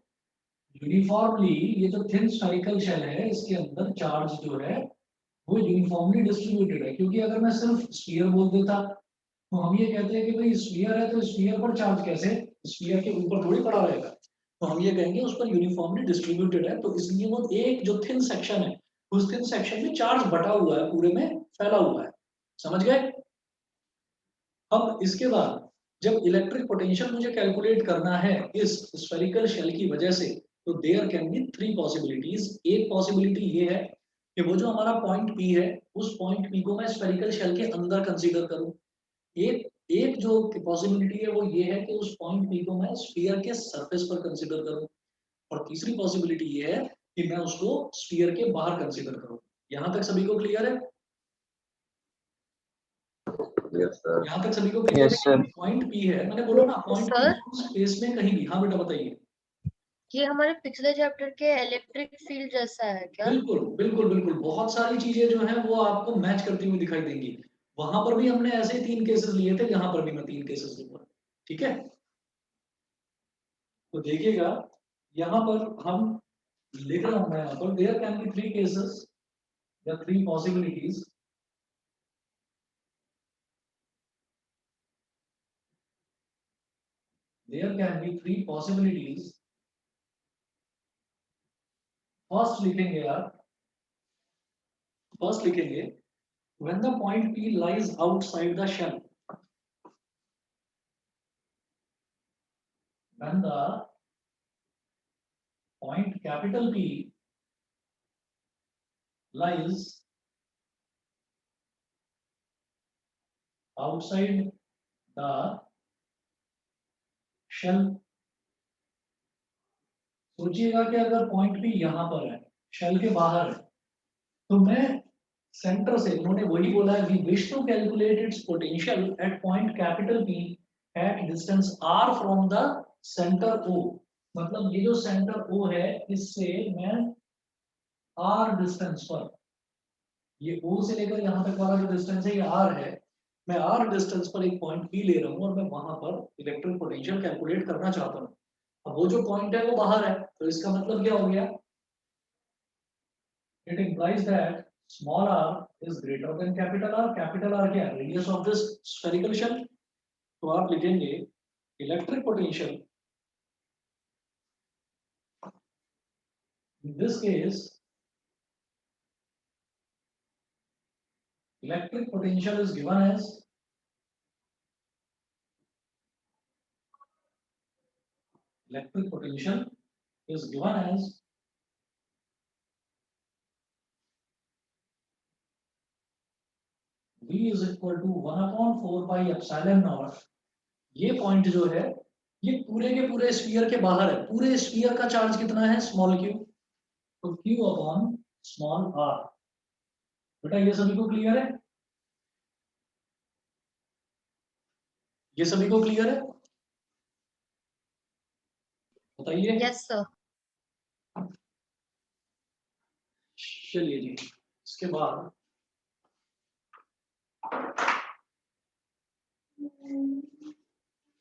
यूनिफॉर्मली ये जो थिन स्फेरिकल शेल है इसके अंदर चार्ज जो है वो यूनिफॉर्मली डिस्ट्रीब्यूटेड है। क्योंकि अगर मैं सिर्फ स्फीयर बोल देता तो हम ये कहते हैं कि भाई स्फीयर है तो स्फीयर पर चार्ज कैसे, स्फीयर के ऊपर थोड़ी पड़ा रहेगा, तो हम ये कहेंगे उस पर यूनिफॉर्मली डिस्ट्रीब्यूटेड है। तो इसलिए वो एक जो थिन सेक्शन है उस थिन सेक्शन में चार्ज बटा हुआ है, पूरे में फैला हुआ है। समझ गए। अब इसके बाद जब इलेक्ट्रिक पोटेंशियल मुझे कैलकुलेट करना है इस स्फेरिकल शेल की वजह से, तो there can be three possibilities. एक पॉसिबिलिटी ये है कि वो जो हमारा पॉइंट पी है उस पॉइंट पी को मैं स्फेरिकल शेल के अंदर कंसीडर करूं। एक एक जो पॉसिबिलिटी है वो ये है कि उस पॉइंट पी को मैं स्फीयर के सरफेस पर कंसीडर करूं, और तीसरी पॉसिबिलिटी ये है कि मैं उसको स्फीयर के बाहर कंसीडर करूं। यहां तक सभी को क्लियर है? Yes, sir. यहाँ तक सभी को क्लियर Yes, है? sir. पॉइंट पी है, मैंने बोला ना पॉइंट Sir? पी स्पेस में कहीं भी। हाँ बेटा बताइए। ये हमारे पिछले चैप्टर के इलेक्ट्रिक फील्ड जैसा है क्या? बिल्कुल बिल्कुल बिल्कुल, बहुत सारी चीजें जो है वो आपको मैच करती हुई दिखाई देंगी। वहां पर भी हमने ऐसे ही 3 केसेस लिए थे, यहाँ पर भी मैं 3 केसेस लूंगा, ठीक है। तो देखिएगा यहाँ पर हम लिख रहा हूं मैं, यहाँ पर देयर कैन बी 3 केसेस या 3 possibilities. There can be 3 possibilities. First लिखेंगे यार, फर्स्ट लिखेंगे when the point P lies outside the shell, when the point capital P lies outside the shell, सोचिएगा कि अगर पॉइंट P यहां पर है, शेल के बाहर है, तो मैं सेंटर से, उन्होंने वही बोला है, we wish to calculate its potential at point capital P at distance r from the centre O. मतलब ये जो सेंटर ओ है, इससे मैं आर डिस्टेंस पर, ये ओ से लेकर यहाँ तक वाला जो डिस्टेंस है ये आर है, मैं आर डिस्टेंस पर एक पॉइंट पी ले रहा हूँ और मैं वहां पर इलेक्ट्रिक पोटेंशियल कैलकुलेट करना चाहता हूँ। अब वो जो पॉइंट है वो बाहर है, तो इसका मतलब क्या हो गया, it implies that small r is greater than capital R। capital R क्या है, radius of this spherical shell। तो आप लिखेंगे electric potential, in this case electric potential is given as electric potential is given as V is equal to 1/4 pi epsilon naught। ये point जो है ये पूरे के पूरे स्फीयर के बाहर है, पूरे स्फीयर का चार्ज कितना है, स्मॉल क्यू, तो क्यू अपॉन स्मॉल आर। बेटा ये सभी को क्लियर है, ये सभी को क्लियर है, बताइए। Yes sir. चलिए जी,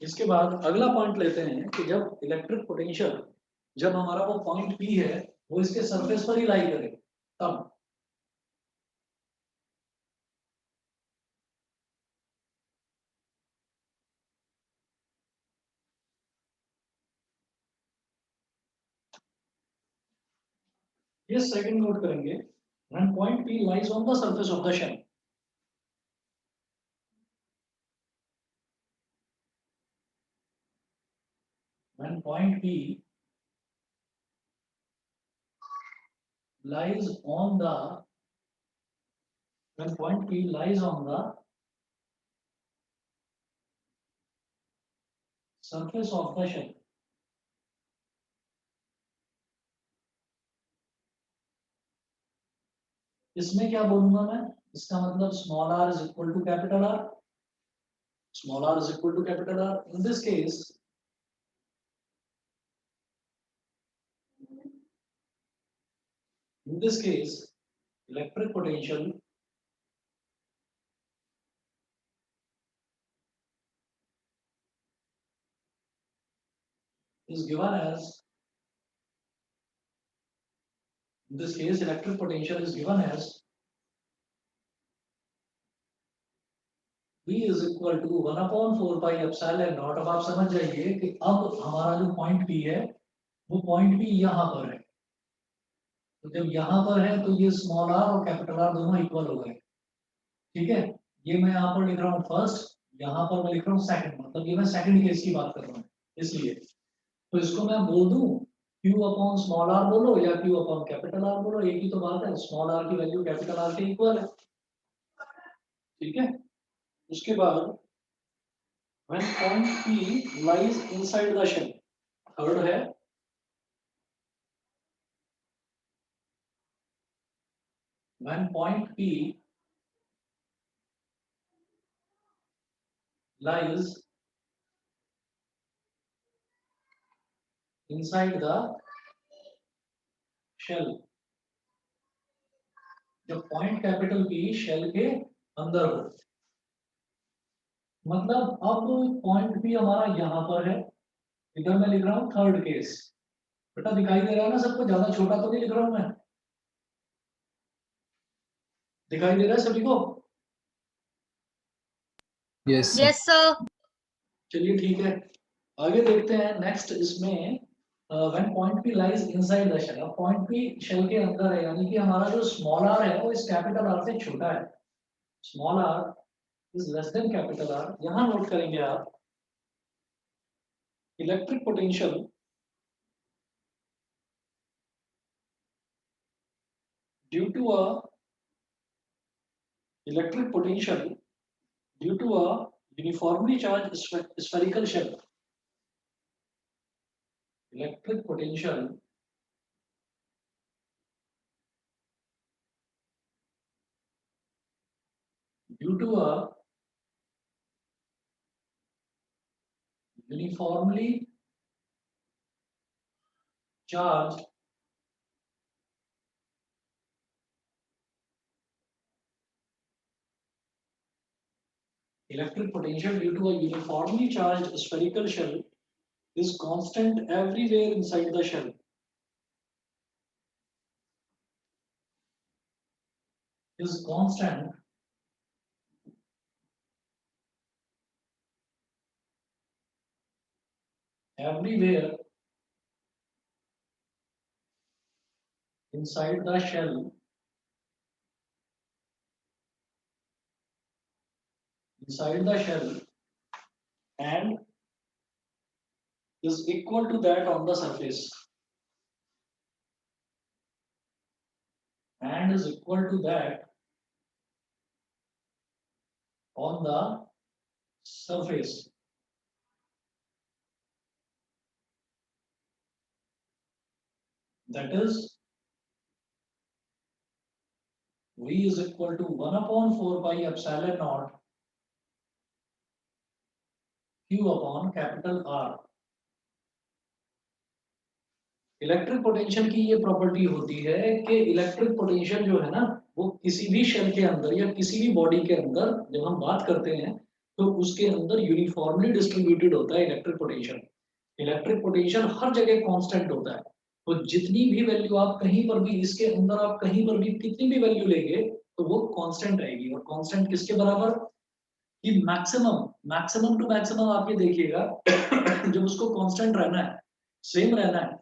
इसके बाद अगला पॉइंट लेते हैं कि जब इलेक्ट्रिक पोटेंशियल, जब हमारा वो पॉइंट पी है वो इसके सरफेस पर ही लाई करे, तब ये सेकंड नोट करेंगे, when point P lies on the surface of the shell। when point P lies on the when point P lies on the surface of the shell, इसमें क्या बोलूंगा मैं, इसका मतलब small r is equal to capital R, small r is equal to capital R। in this case electric potential is given as V is equal to 1/4 pi epsilon naught। अब आप समझ जाइए कि अब हमारा जो पॉइंट P है वो पॉइंट P यहाँ पर है, तो जब यहाँ पर है तो ये स्मॉल r और कैपिटल R दोनों इक्वल हो गए, ठीक है। ये मैं यहाँ पर लिख रहा हूँ फर्स्ट, यहाँ पर मैं लिख रहा हूँ सेकंड, मतलब ये मैं सेकंड केस की बात कर रहा हूँ इसलिए। तो इसको मैं बोल दूं Q अपॉन स्मॉल r बोलो या Q अपॉन कैपिटल R बोलो, एक ही तो बात है, स्मॉल r की वैल्यू कैपिटल R के इक्वल है, ठीक है। उसके बाद when point P lies inside the shell, third है when point P lies inside the shell, जब पॉइंट कैपिटल P शेल के अंदर हो, मतलब अब पॉइंट P हमारा यहाँ पर है, इधर मैं लिख रहा हूँ थर्ड केस। बेटा दिखाई दे रहा है ना सबको, ज्यादा छोटा तो नहीं लिख रहा हूँ मैं, दिखाई दे रहा है सभी को? Yes yes sir. चलिए ठीक है, आगे देखते हैं नेक्स्ट। इसमें when point P lies inside the shell, अब पॉइंट P शेल के अंदर है, यानी कि हमारा जो स्मॉल r है वो इस कैपिटल R से छोटा है, small r is less than capital R। यहाँ नोट करेंगे आप electric potential due to a electric potential due to a uniformly charged spherical shell, electric potential due to a uniformly charged electric potential due to a uniformly charged spherical shell is constant everywhere inside the shell. Is constant everywhere inside the shell and is equal to that on the surface and is equal to that on the surface. That is V is equal to 1 upon 4 pi epsilon naught Q upon capital R. Electric potential की ये property होती है कि electric potential जो है ना वो किसी भी शेल के अंदर या किसी भी बॉडी के अंदर जब हम बात करते हैं तो उसके अंदर यूनिफॉर्मली डिस्ट्रीब्यूटेड होता है इलेक्ट्रिक पोटेंशियल। इलेक्ट्रिक पोटेंशियल हर जगह कांस्टेंट होता है। तो जितनी भी वैल्यू आप कहीं पर भी इसके अंदर आप कहीं पर भी कितनी भी वैल्यू लेंगे तो वो कांस्टेंट रहेगी। और कांस्टेंट किसके बराबर कि मैक्सिमम मैक्सिमम टू मैक्सिमम आप ये देखिएगा जब उसको कांस्टेंट रहना है सेम रहना है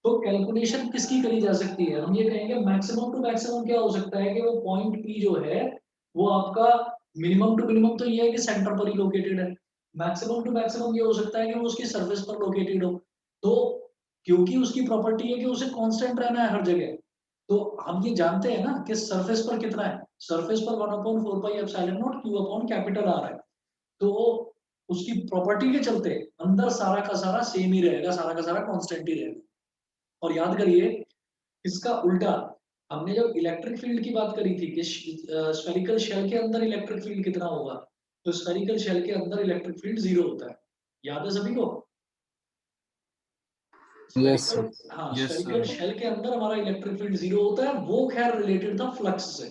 तो कैलकुलेशन किसकी करी जा सकती है। हम ये कहेंगे मैक्सिमम टू मैक्सिमम क्या हो सकता है कि वो पॉइंट पी जो है वो आपका मिनिमम टू मिनिमम तो ये है कि सेंटर पर ही लोकेटेड है। मैक्सिमम टू मैक्सिमम ये हो सकता है कि वो उसकी सरफेस पर लोकेटेड हो। तो क्योंकि उसकी प्रॉपर्टी है कि उसे कांस्टेंट रहना है हर जगह तो हम ये जानते हैं ना कि सरफेस पर कितना है। सरफेस पर 1/4 pi epsilon not q upon capital r है। तो उसकी प्रॉपर्टी के चलते अंदर सारा का सारा सेम ही रहेगा, सारा का सारा कांस्टेंट ही रहेगा। और याद करिए इसका उल्टा हमने जब इलेक्ट्रिक फील्ड की बात करी थी कि स्फेरिकल शेल के अंदर इलेक्ट्रिक फील्ड कितना होगा तो स्फेरिकल शेल के अंदर इलेक्ट्रिक फील्ड 0 होता है। याद है सभी को? Yes, sir. हाँ Yes, स्फेरिकल sir. शेल के अंदर हमारा इलेक्ट्रिक फील्ड 0 होता है। वो खैर रिलेटेड था फ्लक्स से,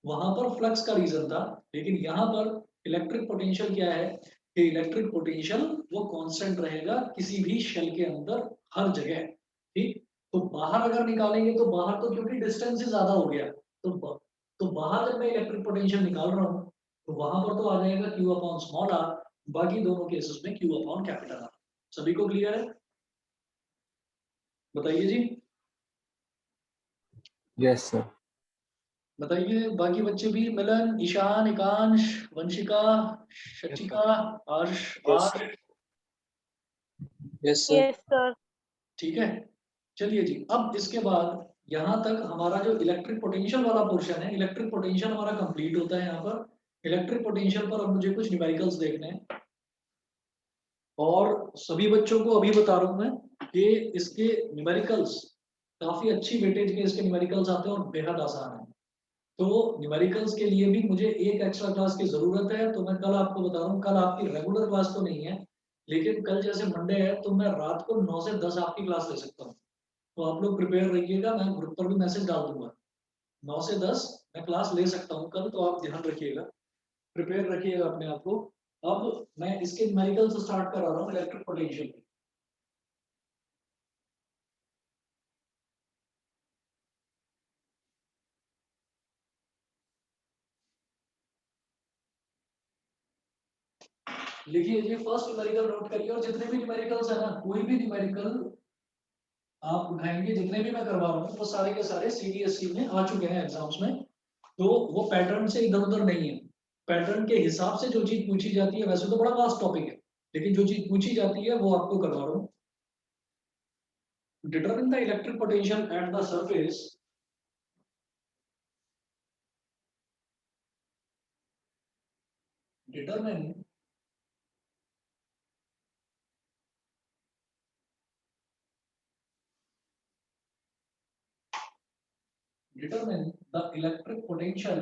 वहां पर फ्लक्स का रीजन था। लेकिन यहाँ पर इलेक्ट्रिक पोटेंशियल क्या है कि इलेक्ट्रिक पोटेंशियल वो कांस्टेंट रहेगा किसी भी शेल के अंदर हर जगह। ठीक, तो बाहर अगर निकालेंगे तो बाहर तो क्योंकि डिस्टेंस ही ज्यादा हो गया तो बाहर जब मैं इलेक्ट्रिक पोटेंशियल निकाल रहा हूँ तो वहां पर तो आ जाएगा क्यू अपॉन स्मॉल आर। बाकी दोनों केसेस में क्यू अपॉन कैपिटल आर। सभी को क्लियर है? बताइए जी। Yes, sir. बताइए बाकी बच्चे भी, मिलन, ईशान, एकांश, Vanshika, शचिका, Aarsh, Yes, Aarsh. sir. Yes, sir. Yes, sir. ठीक है, चलिए जी। अब इसके बाद यहाँ तक हमारा जो इलेक्ट्रिक पोटेंशियल वाला पोर्शन है, इलेक्ट्रिक पोटेंशियल हमारा कंप्लीट होता है। यहाँ पर इलेक्ट्रिक पोटेंशियल पर अब मुझे कुछ न्यूमेरिकल्स देखने हैं और सभी बच्चों को अभी बता रहा हूँ मैं कि इसके न्यूमेरिकल्स काफी अच्छी वेटेज के इसके न्यूमेरिकल्स आते हैं और बेहद आसान है। तो न्यूमेरिकल्स के लिए भी मुझे एक एक्स्ट्रा क्लास की जरूरत है। तो मैं कल आपको बता रहा हूँ, कल आपकी रेगुलर क्लास तो नहीं है लेकिन कल जैसे मंडे है तो मैं रात को 9 से 10 आपकी क्लास ले सकता हूँ। तो आप लोग प्रिपेयर रहिएगा, मैं ग्रुप पर भी मैसेज डाल दूंगा। 9 से 10 मैं क्लास ले सकता हूँ कल, तो आप ध्यान रखिएगा, प्रिपेयर रखिएगा अपने आप को। अब मैं इसके न्यूमेरिकल से स्टार्ट करा रहा हूँ इलेक्ट्रिक पोटेंशियल। लिखिए जी, फर्स्ट न्यूमेरिकल नोट करिए और जितने भी न्यूमेरिकल्स है ना, कोई भी न्यूमेरिकल आप उठाएंगे, जितने भी मैं करवा रहा हूँ वो सारे के सारे सीबीएसई में आ चुके हैं एग्जाम्स में। तो वो पैटर्न से इधर उधर नहीं है। पैटर्न के हिसाब से जो चीज पूछी जाती है, वैसे तो बड़ा वास्ट टॉपिक है लेकिन जो चीज पूछी जाती है वो आपको करवा रहा हूँ। Determine the electric potential at the surface determine determine the electric potential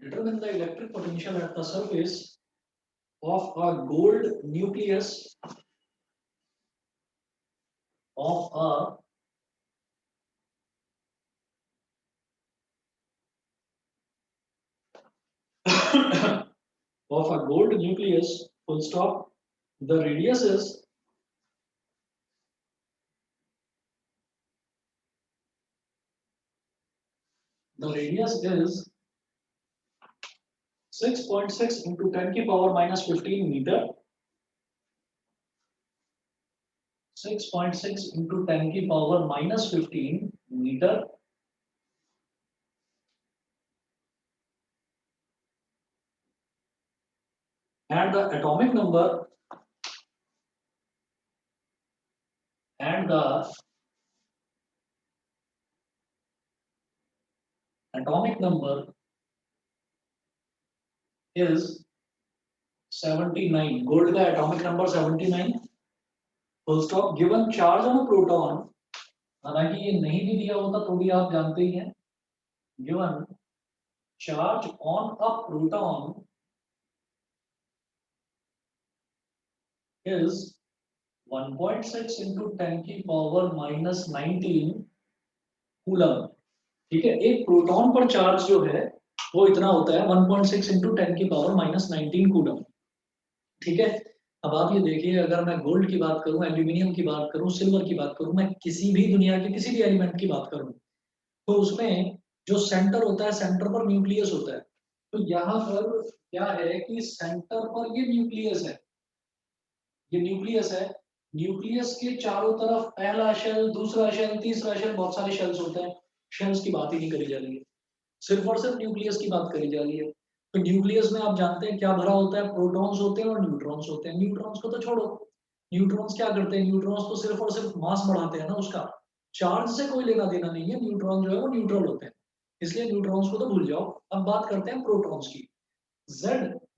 Determine the electric potential at the surface of a gold nucleus of a of a gold nucleus, full stop. The radius is the radius is 6.6 into 10 की power minus 15 meter. 6.6 into 10 की power minus 15 meter. And the atomic number is 79. Gold का atomic number 79. Full stop. Given charge on proton, हालांकि ये नहीं भी दिया होता तो भी आप जानते ही हैं. Given charge on a proton is 1.6 into 10 की पावर minus 19 कूलम. ठीक है, एक प्रोटॉन पर चार्ज जो है वो इतना होता है 1.6 into 10 की पावर minus 19 कूलम. ठीक है, अब आप ये देखिए, अगर मैं गोल्ड की बात करूं, एल्यूमिनियम की बात करूं, सिल्वर की बात करूं, मैं किसी भी दुनिया के किसी भी एलिमेंट की बात करूं, तो उसमें जो सेंटर होता है, सेंटर पर न्यूक्लियस होता है. तो यहाँ पर क्या है कि सेंटर पर ये न्यूक्लियस है, ये न्यूक्लियस है. न्यूक्लियस के चारों तरफ पहला शेल, दूसरा शेल, तीसरा शेल, बहुत सारे शेल्स होते हैं. शेल्स की बात ही नहीं करी जा रही है, सिर्फ और सिर्फ न्यूक्लियस की बात करी जा रही है. तो न्यूक्लियस में आप जानते हैं क्या भरा होता है, प्रोटॉन्स होते हैं और न्यूट्रॉन्स होते हैं. न्यूट्रॉन्स को तो छोड़ो, न्यूट्रॉन्स क्या करते हैं, न्यूट्रॉन्स तो सिर्फ और सिर्फ मास बढ़ाते हैं ना, उसका चार्ज से कोई लेना देना नहीं है. न्यूट्रॉन जो है वो न्यूट्रल होते हैं, इसलिए न्यूट्रॉन्स को तो भूल जाओ. अब बात करते हैं प्रोटॉन्स की. Z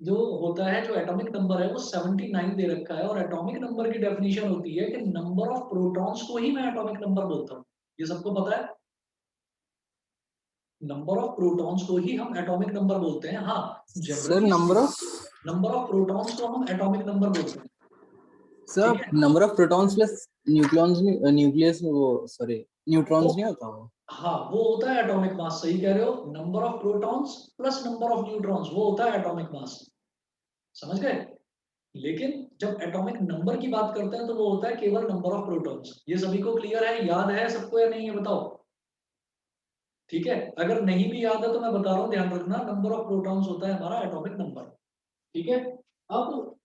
जो होता है, जो एटॉमिक नंबर है वो 79 दे रखा है, और एटॉमिक नंबर की डेफिनेशन होती है कि नंबर ऑफ प्रोटॉन्स को ही मैं एटॉमिक नंबर बोलता हूँ. ये सबको पता है, नंबर ऑफ प्रोटॉन्स को ही हम एटॉमिक नंबर बोलते हैं. हाँ, सर नंबर ऑफ प्रोटॉन्स को हम एटॉमिक नंबर बोलते हैं. Sir number of protons plus nucleons nucleus में वो सॉरी न्यूट्रॉन्स नहीं होता वो. हाँ, वो होता है एटॉमिक मास. सही कह रहे हो, number of protons plus number of neutrons, वो होता है एटॉमिक मास. समझ गए. लेकिन जब एटॉमिक नंबर की बात करते हैं तो वो होता है केवल नंबर ऑफ प्रोटॉन्स. ये सभी को क्लियर है, याद है सबको या नहीं है, बताओ. ठीक है, अगर नहीं भी याद है तो मैं बता रहा हूँ, ध्यान रखना. नंबर ऑफ प्रोटॉन्स होता है हमारा एटॉमिक नंबर. ठीक है, अब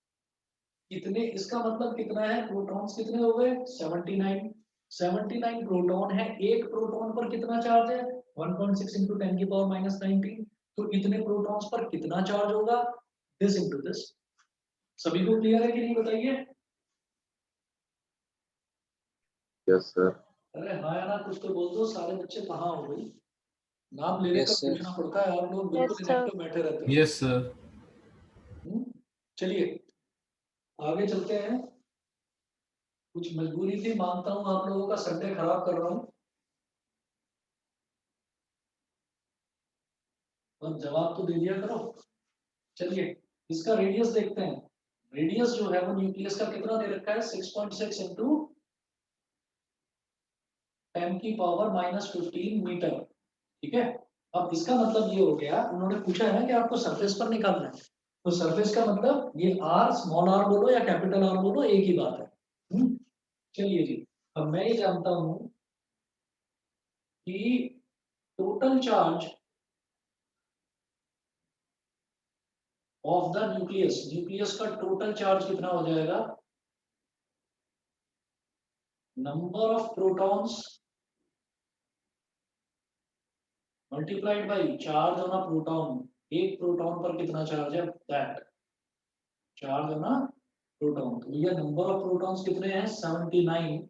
कितने, इसका मतलब कितना है, प्रोटॉन्स कितने हो गए, 79. 79 प्रोटॉन है. एक प्रोटॉन पर कितना चार्ज है, 1.6 into 10 की पावर minus 19. तो इतने प्रोटॉन्स पर कितना चार्ज होगा, दिस इनटू दिस. सभी को क्लियर है कि नहीं, बताइए. Yes, sir. अरे हाँ या ना, कुछ तो बोल दो. सारे बच्चे कहाँ हो गई, नाम लेने Yes, का sir. पूछना पड़ता है. आप लोग बिल्कुल इनएक्टिव बैठे रहते हो. Yes, sir. चलिए आगे चलते हैं. कुछ मजबूरी थी, मानता हूँ, आप लोगों का संडे खराब कर रहा हूँ, और जवाब तो दे दिया करो. चलिए इसका रेडियस देखते हैं. रेडियस जो है वो न्यूक्लियस का कितना दे रखा है, 6.6 into 10 की पावर minus 15 मीटर. ठीक है, अब इसका मतलब ये हो गया, उन्होंने पूछा है ना कि आपको सरफेस पर निकालना है, तो सरफेस का मतलब ये आर, स्मॉल आर बोलो या कैपिटल आर बोलो, एक ही बात है. चलिए जी, अब मैं ये जानता हूं कि total charge of the nucleus, nucleus का टोटल चार्ज कितना हो जाएगा, number of protons multiplied by charge on a proton. एक प्रोटॉन पर कितना चार्ज है, that charge on a proton. तो ये नंबर ऑफ प्रोटॉन्स कितने हैं, 79,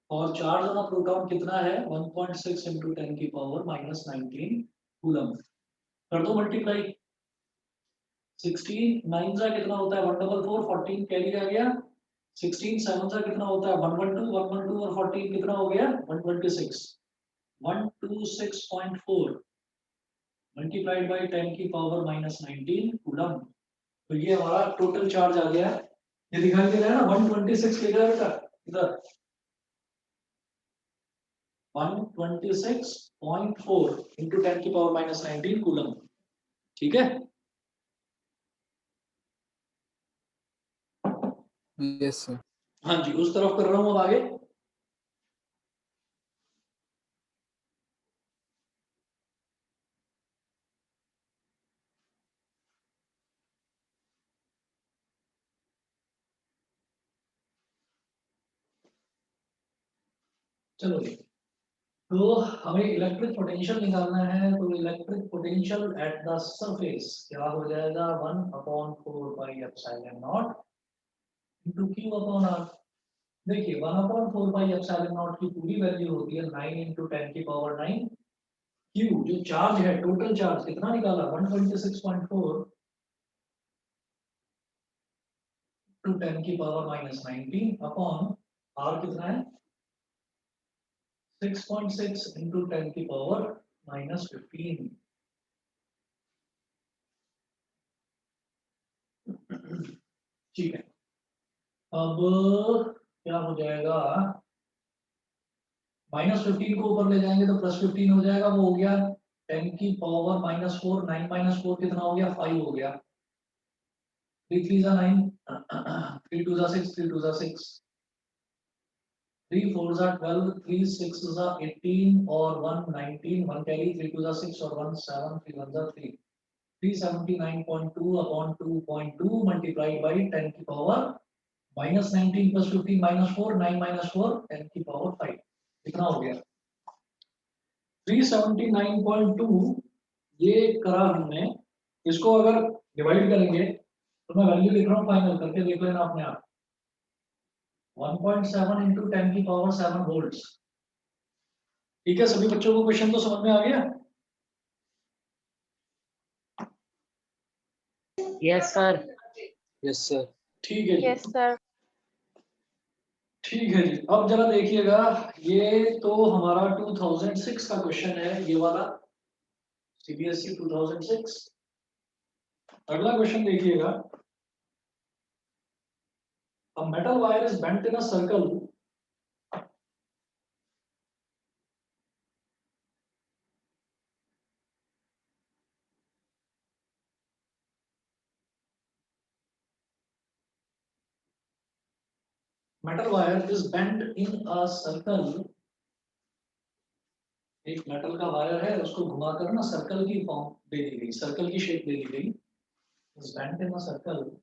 और चार्ज ऑन अ प्रोटॉन कितना है, 1.6 into 10 की पावर minus 19 कूलम. कर दो मल्टीप्लाई. 16 9 सा कितना होता है, 144, 14 कैरी आ गया. 16 7 सा कितना होता है, 112 और 14 कितना हो गया, 126. 126.4 मल्टीप्लाइड बाई 10 की पावर -19 कूलम। तो ये हमारा टोटल चार्ज आ गया। ये दिखाई दे रहा है ना 126 लिखा है बेटा इधर 126.4 इंटू 10 की पावर -19 कूलम। ठीक है। Yes sir. हाँ जी, उस तरफ कर रहा हूँ अब आगे। चलो जी, तो हमें इलेक्ट्रिक पोटेंशियल निकालना है। तो electric potential at the surface क्या हो जाएगा 1/4 इंटू क्यू अपॉन आर। देखिए 1/4 की पूरी वैल्यू होती है 9 इंटू 10 की पावर 9। क्यू जो चार्ज है, टोटल चार्ज कितना निकाला 126.4 टू 10 की पावर -19 अपॉन आर कितना है 6.6 इंटू 10 की पावर -15। ठीक है। अब क्या हो जाएगा -15 को ऊपर ले जाएंगे तो +15 हो जाएगा। वो हो गया 10 की पावर -4 9 -4 कितना हो गया 5 हो गया। 3 3 जा 9 3 2 जा 6 3 2 जा 6 3 4 जा 12 3 6 जा 18 और 1 19 1 कैरी 3 2 जा 6 और 1 7 3 1 जा 3 379.2 अपॉन 2.2 मल्टीप्लाइड बाई 10 की पावर -19 + 15 -4 9 -4 10 की पावर 5 कितना हो गया 379.2। ये करा हमने। इसको अगर डिवाइड करेंगे तो मैं वैल्यू लिख रहा हूँ, फाइनल करके देख लेना अपने आप। 1.7 इंटू 10 की पावर 7 वोल्ट्स। ठीक है, सभी बच्चों को क्वेश्चन तो समझ में आ गया। Yes sir. Yes sir. ठीक है जी। Yes sir. ठीक है जी, अब जरा देखिएगा। ये तो हमारा 2006 का क्वेश्चन है, ये वाला सीबीएसई 2006। अगला क्वेश्चन देखिएगा। A metal wire is bent in a circle metal wire is bent in a circle। एक मेटल का वायर है, उसको घुमाकर ना सर्कल की फॉर्म दे दी गई, सर्कल की शेप दे दी गई। is bent in a circle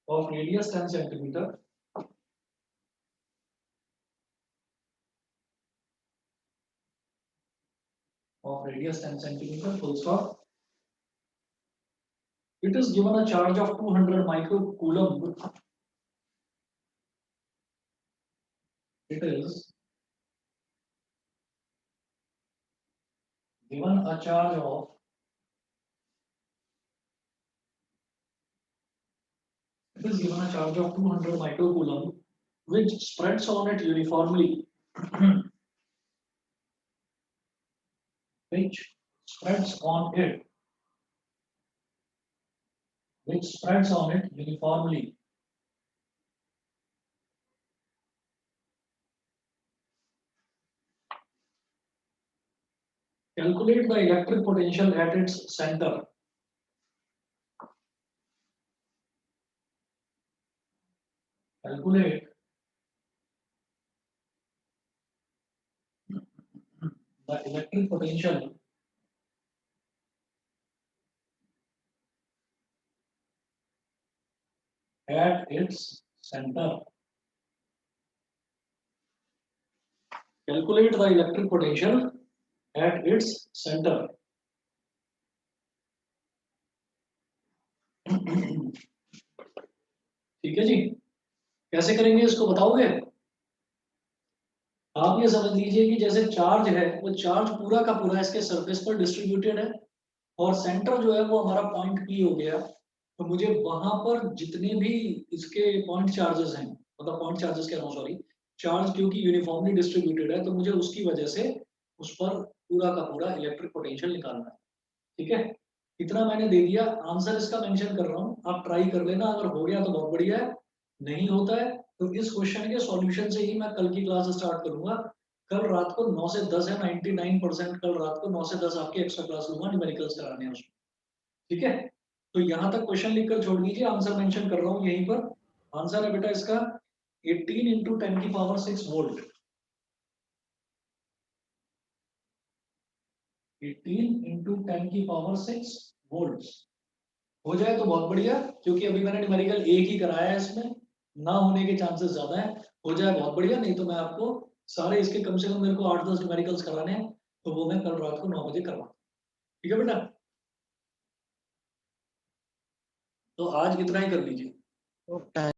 of radius 10 centimeter full stop। It is given a charge of 200 microcoulomb। It is given a charge of 200 microcoulomb which spreads on it uniformly which spreads on it uniformly calculate the electric potential at its center। Calculate the electric potential at its center। Calculate the electric potential at its center। ठीक है जी, कैसे करेंगे इसको बताओगे? आप ये समझ लीजिए कि जैसे चार्ज है, वो चार्ज पूरा का पूरा इसके सरफेस पर डिस्ट्रीब्यूटेड है और सेंटर जो है वो हमारा पॉइंट पी हो गया। तो मुझे वहां पर जितने भी इसके पॉइंट चार्जेस हैं, मतलब पॉइंट चार्जेस कह रहा हूँ, सॉरी, चार्ज क्योंकि यूनिफॉर्मली डिस्ट्रीब्यूटेड है तो मुझे उसकी वजह से उस पर पूरा का पूरा इलेक्ट्रिक पोटेंशियल निकालना है। ठीक है, इतना मैंने दे दिया, आंसर इसका मेंशन कर रहा हूँ, आप ट्राई कर लेना, अगर हो गया तो बहुत बढ़िया है, नहीं होता है तो इस क्वेश्चन के सॉल्यूशन से ही मैं कल की क्लास स्टार्ट करूंगा। कल रात को 9 से 10 है, 99% कल रात को 9 से 10 आपकी एक्स्ट्रा क्लास लूंगा न्यूमेरिकल्स कराने हैं उसमें। ठीक है, तो यहाँ तक क्वेश्चन लिखकर छोड़ दीजिए, आंसर मेंशन कर रहा हूँ यहीं पर। आंसर है बेटा इसका 18 इंटू 10 की पावर 6 वोल्ट। 18 इंटू 10 की पावर 6 वोल्ट हो जाए तो बहुत बढ़िया, क्योंकि अभी मैंने न्यूमेरिकल एक ही कराया है, इसमें ना होने के चांसेस ज्यादा है। हो जाए बहुत बढ़िया, नहीं तो मैं आपको सारे इसके कम से कम मेरे को 8-10 न्यूमेरिकल्स कराने हैं, तो वो मैं कल रात को 9 बजे करवा। ठीक है बेटा, तो आज इतना ही कर लीजिए।